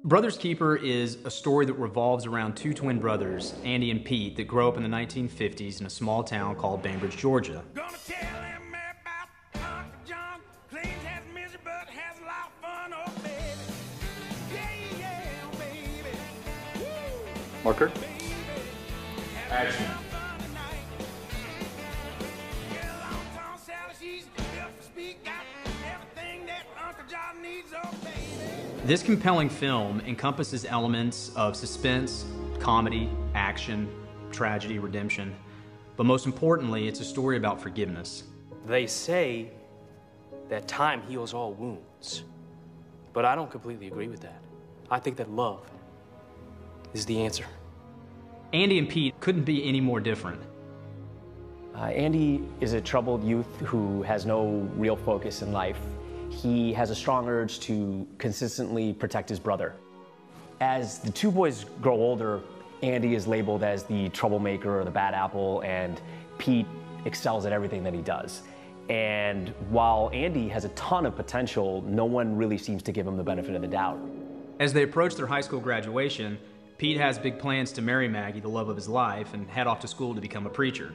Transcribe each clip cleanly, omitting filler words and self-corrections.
Brother's Keeper is a story that revolves around two twin brothers, Andy and Pete, that grow up in the 1950s in a small town called Bainbridge, Georgia. Gonna tell him about Uncle John. Claims has misery, but has a lot of fun, oh baby. Yeah, yeah, baby. Woo. Marker. Baby. Action. Fun tonight. Get along, Tom Sally, she's built to speak out everything that Uncle John needs, oh baby. This compelling film encompasses elements of suspense, comedy, action, tragedy, redemption, but most importantly, it's a story about forgiveness. They say that time heals all wounds, but I don't completely agree with that. I think that love is the answer. Andy and Pete couldn't be any more different. Andy is a troubled youth who has no real focus in life. He has a strong urge to consistently protect his brother. As the two boys grow older, Andy is labeled as the troublemaker or the bad apple, and Pete excels at everything that he does. And while Andy has a ton of potential, no one really seems to give him the benefit of the doubt. As they approach their high school graduation, Pete has big plans to marry Maggie, the love of his life, and head off to school to become a preacher.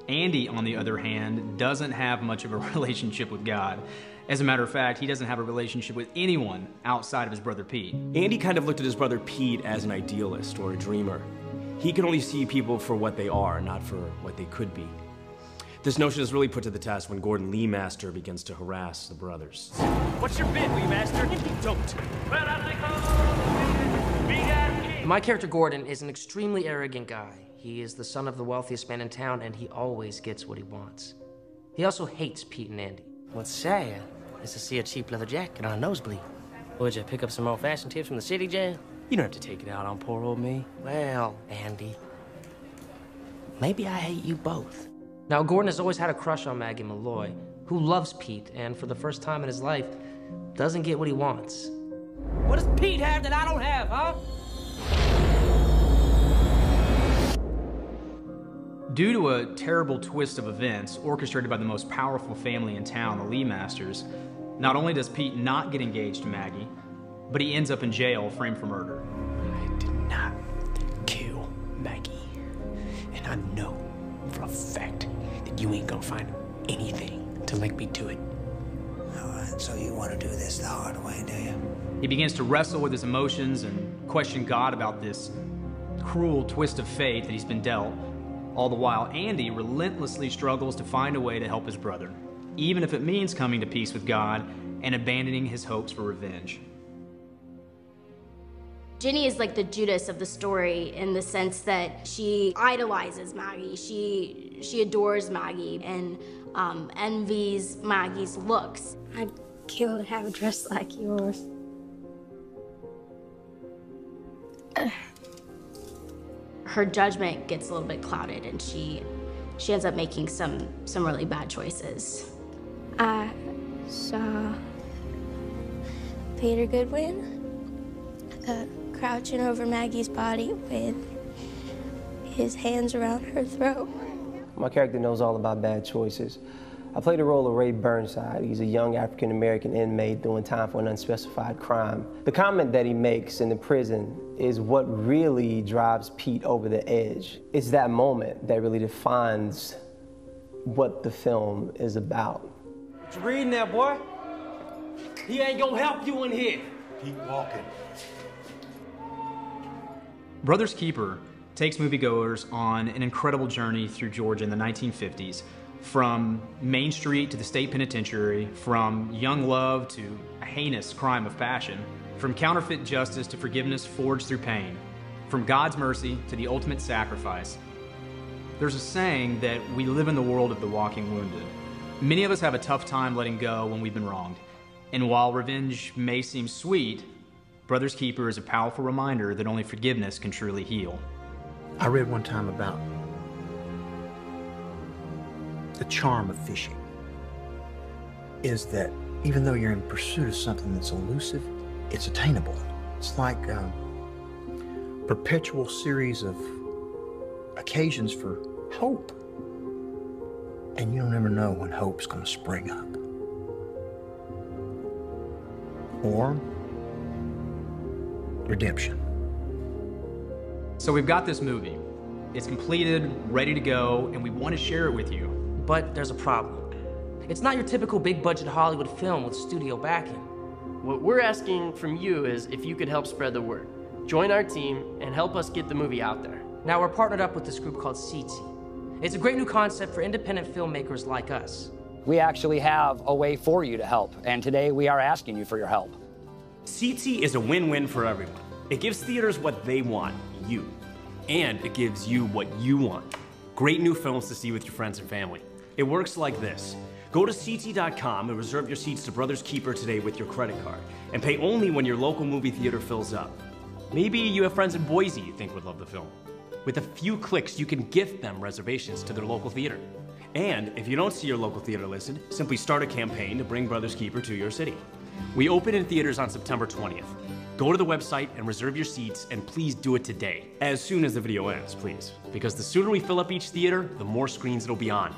Andy, on the other hand, doesn't have much of a relationship with God. As a matter of fact, he doesn't have a relationship with anyone outside of his brother Pete. Andy kind of looked at his brother Pete as an idealist or a dreamer. He can only see people for what they are, not for what they could be. This notion is really put to the test when Gordon Lee Master begins to harass the brothers. What's your bid, Lee Master? Don't. My character Gordon is an extremely arrogant guy. He is the son of the wealthiest man in town, and he always gets what he wants. He also hates Pete and Andy. What's sad is to see a cheap leather jacket on a nosebleed. Would you pick up some old-fashioned tips from the city jail? You don't have to take it out on poor old me. Well, Andy, maybe I hate you both. Now, Gordon has always had a crush on Maggie Malloy, who loves Pete, and for the first time in his life, doesn't get what he wants. What does Pete have that I don't have, huh? Due to a terrible twist of events orchestrated by the most powerful family in town, the Lee Masters, not only does Pete not get engaged to Maggie, but he ends up in jail framed for murder. I did not kill Maggie. And I know for a fact that you ain't gonna find anything to make me do it. All right, so you want to do this the hard way, do you? He begins to wrestle with his emotions and question God about this cruel twist of fate that he's been dealt. All the while, Andy relentlessly struggles to find a way to help his brother, even if it means coming to peace with God and abandoning his hopes for revenge. Ginny is like the Judas of the story in the sense that she idolizes Maggie. She adores Maggie and envies Maggie's looks. I'd kill to have a dress like yours. Her judgment gets a little bit clouded, and she ends up making some really bad choices. I saw Peter Goodwin crouching over Maggie's body with his hands around her throat. My character knows all about bad choices. I play the role of Ray Burnside. He's a young African-American inmate doing time for an unspecified crime. The comment that he makes in the prison is what really drives Pete over the edge. It's that moment that really defines what the film is about. What you reading there, boy? He ain't gonna help you in here. Keep walking. Brother's Keeper takes moviegoers on an incredible journey through Georgia in the 1950s, from Main Street to the state penitentiary, from young love to a heinous crime of passion, from counterfeit justice to forgiveness forged through pain, from God's mercy to the ultimate sacrifice. There's a saying that we live in the world of the walking wounded. Many of us have a tough time letting go when we've been wronged. And while revenge may seem sweet, Brother's Keeper is a powerful reminder that only forgiveness can truly heal. I read one time about the charm of fishing is that even though you're in pursuit of something that's elusive, it's attainable. It's like a perpetual series of occasions for hope. And you don't ever know when hope's going to spring up. redemption. So we've got this movie. It's completed, ready to go, and we want to share it with you. But there's a problem. It's not your typical big-budget Hollywood film with studio backing. What we're asking from you is if you could help spread the word. Join our team and help us get the movie out there. Now, we're partnered up with this group called CT. It's a great new concept for independent filmmakers like us. We actually have a way for you to help, and today we are asking you for your help. CT is a win-win for everyone. It gives theaters what they want, you. And it gives you what you want. Great new films to see with your friends and family. It works like this. Go to CT.com and reserve your seats to Brothers Keeper today with your credit card. And pay only when your local movie theater fills up. Maybe you have friends in Boise you think would love the film. With a few clicks, you can gift them reservations to their local theater. And if you don't see your local theater listed, simply start a campaign to bring Brothers Keeper to your city. We open in theaters on September 20th. Go to the website and reserve your seats, and please do it today. As soon as the video ends, please. Because the sooner we fill up each theater, the more screens it'll be on.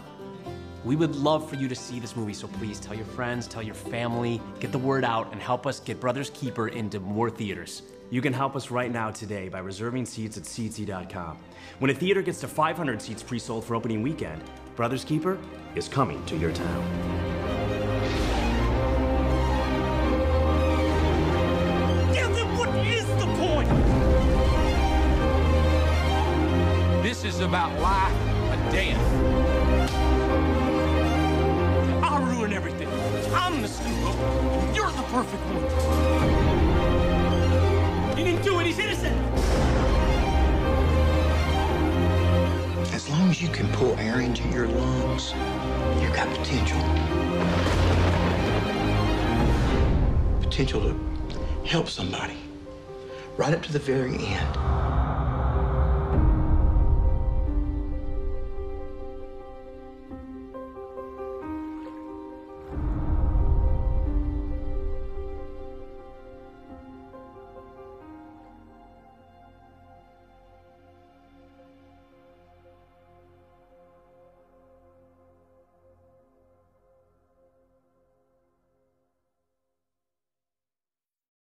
We would love for you to see this movie, so please tell your friends, tell your family, get the word out, and help us get Brothers Keeper into more theaters. You can help us right now today by reserving seats at CT.com. When a theater gets to 500 seats pre-sold for opening weekend, Brothers Keeper is coming to your town. Yeah, then what is the point? This is about life or death. I ruin everything. I'm the screw-up. You're the perfect one. He didn't do it. He's innocent. As long as you can pull air into your lungs, you've got potential. Potential to help somebody right up to the very end.